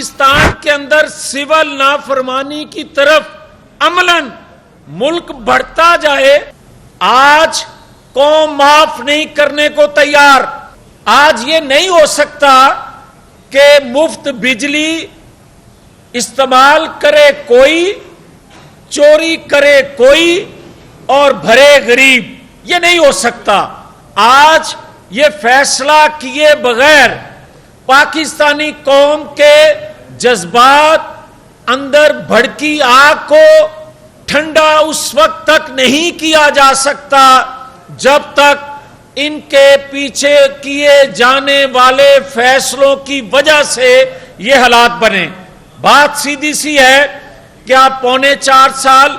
پاکستان کے اندر سول نافرمانی کی طرف عملاً ملک بڑھتا جائے، آج قوم معاف نہیں کرنے کو تیار۔ آج یہ نہیں ہو سکتا کہ مفت بجلی استعمال کرے کوئی، چوری کرے کوئی اور بھرے غریب، یہ نہیں ہو سکتا۔ آج یہ فیصلہ کیے بغیر پاکستانی قوم کے جذبات اندر بھڑکی آگ کو ٹھنڈا اس وقت تک نہیں کیا جا سکتا جب تک ان کے پیچھے کیے جانے والے فیصلوں کی وجہ سے یہ حالات بنے۔ بات سیدھی سی ہے کہ آپ 4.25 سال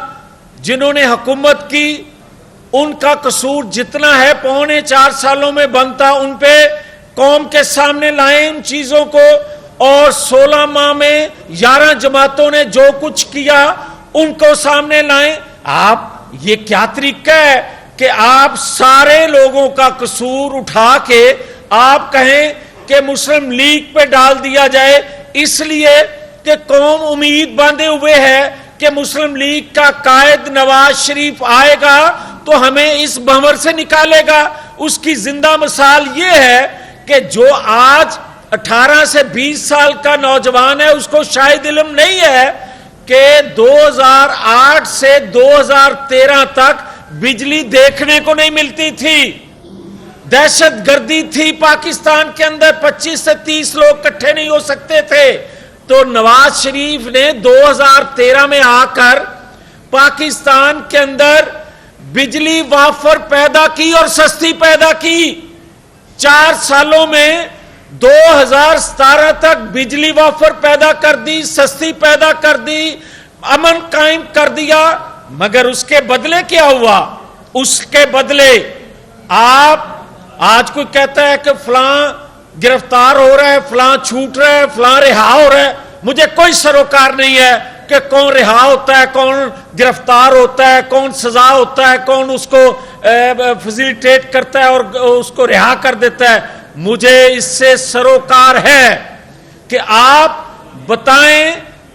جنہوں نے حکومت کی، ان کا قصور جتنا ہے 4.25 سالوں میں بنتا ان پہ قوم کے سامنے لائیں ان چیزوں کو، اور 16 ماہ میں 11 جماعتوں نے جو کچھ کیا ان کو سامنے لائیں۔ آپ یہ کیا طریقہ ہے کہ آپ سارے لوگوں کا قصور اٹھا کے آپ کہیں کہ مسلم لیگ پہ ڈال دیا جائے، اس لیے کہ قوم امید باندھے ہوئے ہے کہ مسلم لیگ کا قائد نواز شریف آئے گا تو ہمیں اس بھنور سے نکالے گا۔ اس کی زندہ مثال یہ ہے کہ جو آج 18 سے 20 سال کا نوجوان ہے، اس کو شاید علم نہیں ہے کہ 2008 سے 2013 تک بجلی دیکھنے کو نہیں ملتی تھی، دہشت گردی تھی پاکستان کے اندر، 25 سے 30 لوگ اکٹھے نہیں ہو سکتے تھے۔ تو نواز شریف نے 2013 میں آ کر پاکستان کے اندر بجلی وافر پیدا کی اور سستی پیدا کی۔ 4 سالوں میں 2017 تک بجلی وافر پیدا کر دی، سستی پیدا کر دی، امن قائم کر دیا۔ مگر اس کے بدلے کیا ہوا؟ اس کے بدلے آج کوئی کہتا ہے کہ فلاں گرفتار ہو رہا ہے، فلاں چھوٹ رہا ہے، فلاں رہا ہو رہا ہے۔ مجھے کوئی سروکار نہیں ہے کہ کون رہا ہوتا ہے، کون گرفتار ہوتا ہے، کون سزا ہوتا ہے، کون اس کو فیسیلیٹیٹ کرتا ہے اور اس کو رہا کر دیتا ہے۔ مجھے اس سے سروکار ہے کہ آپ بتائیں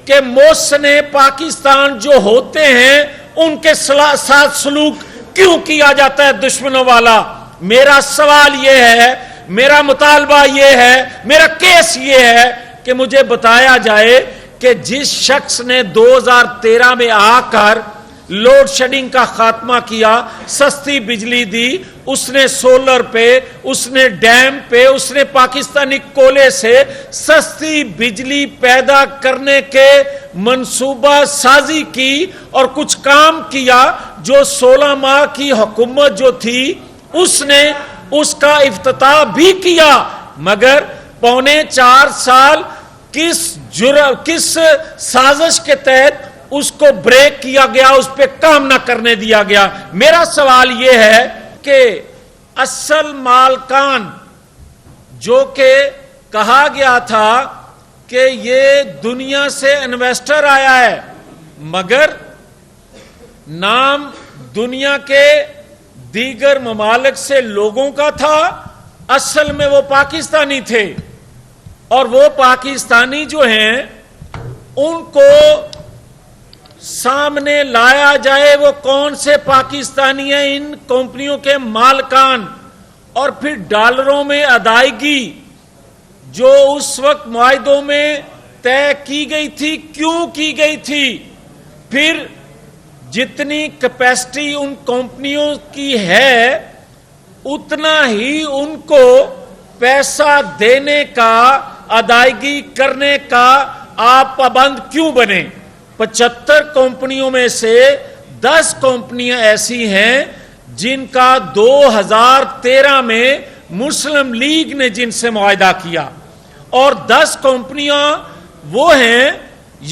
کہ محسن پاکستان جو ہوتے ہیں ان کے ساتھ سلوک کیوں کیا جاتا ہے دشمنوں والا؟ میرا سوال یہ ہے، میرا مطالبہ یہ ہے، میرا کیس یہ ہے کہ مجھے بتایا جائے کہ جس شخص نے 2013 میں آ کر لوڈ شیڈنگ کا خاتمہ کیا، سستی بجلی دی، اس نے سولر پہ، اس نے ڈیم پہ، اس نے پاکستانی کولے سے سستی بجلی پیدا کرنے کے منصوبہ سازی کی اور کچھ کام کیا۔ جو 16 ماہ کی حکومت جو تھی اس نے اس کا افتتاح بھی کیا، مگر 4.25 سال کس سازش کے تحت اس کو بریک کیا گیا، اس پہ کام نہ کرنے دیا گیا؟ میرا سوال یہ ہے کہ اصل مالکان جو کہ کہا گیا تھا کہ یہ دنیا سے انویسٹر آیا ہے، مگر نام دنیا کے دیگر ممالک سے لوگوں کا تھا، اصل میں وہ پاکستانی تھے۔ اور وہ پاکستانی جو ہیں ان کو سامنے لایا جائے وہ کون سے پاکستانی ہیں، ان کمپنیوں کے مالکان، اور پھر ڈالروں میں ادائیگی جو اس وقت معاہدوں میں طے کی گئی تھی، کیوں کی گئی تھی؟ پھر جتنی کیپیسٹی ان کمپنیوں کی ہے اتنا ہی ان کو پیسہ دینے کا، ادائیگی کرنے کا آپ پابند کیوں بنے؟ 75 کمپنیوں میں سے 10 کمپنیاں ایسی ہیں جن کا 2013 میں مسلم لیگ نے جن سے معاہدہ کیا، اور 10 کمپنیاں وہ ہیں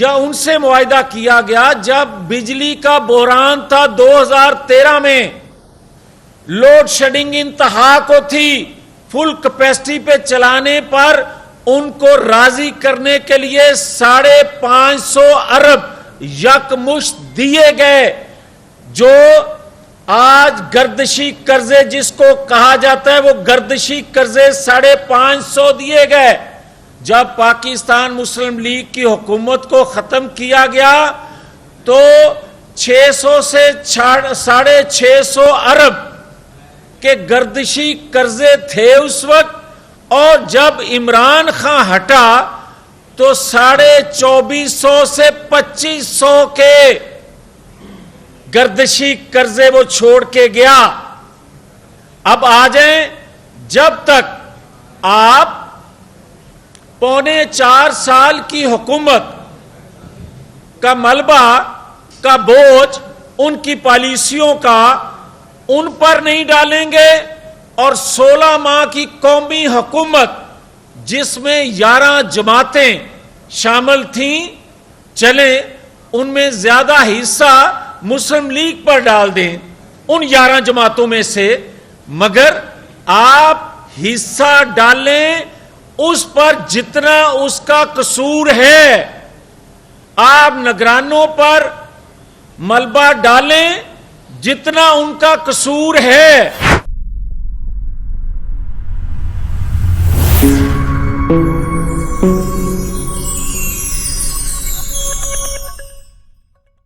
یا ان سے معاہدہ کیا گیا جب بجلی کا بحران تھا 2013 میں، لوڈ شیڈنگ انتہا کو تھی، فل کیپیسٹی پہ چلانے پر ان کو راضی کرنے کے لیے 550 ارب یکمشت دیے گئے۔ جو آج گردشی قرضے جس کو کہا جاتا ہے، وہ گردشی قرضے 550 دیے گئے۔ جب پاکستان مسلم لیگ کی حکومت کو ختم کیا گیا تو 600 سے 650 ارب کے گردشی قرضے تھے اس وقت، اور جب عمران خان ہٹا تو 2450 سے 2500 کے گردشی قرضے وہ چھوڑ کے گیا۔ اب آ جائیں، جب تک آپ 3.25 سال کی حکومت کا ملبہ کا بوجھ ان کی پالیسیوں کا ان پر نہیں ڈالیں گے، اور 16 ماہ کی قومی حکومت جس میں 11 جماعتیں شامل تھیں چلیں، ان میں زیادہ حصہ مسلم لیگ پر ڈال دیں ان 11 جماعتوں میں سے، مگر آپ حصہ ڈالیں اس پر جتنا اس کا قصور ہے، آپ نگرانوں پر ملبہ ڈالیں جتنا ان کا قصور ہے۔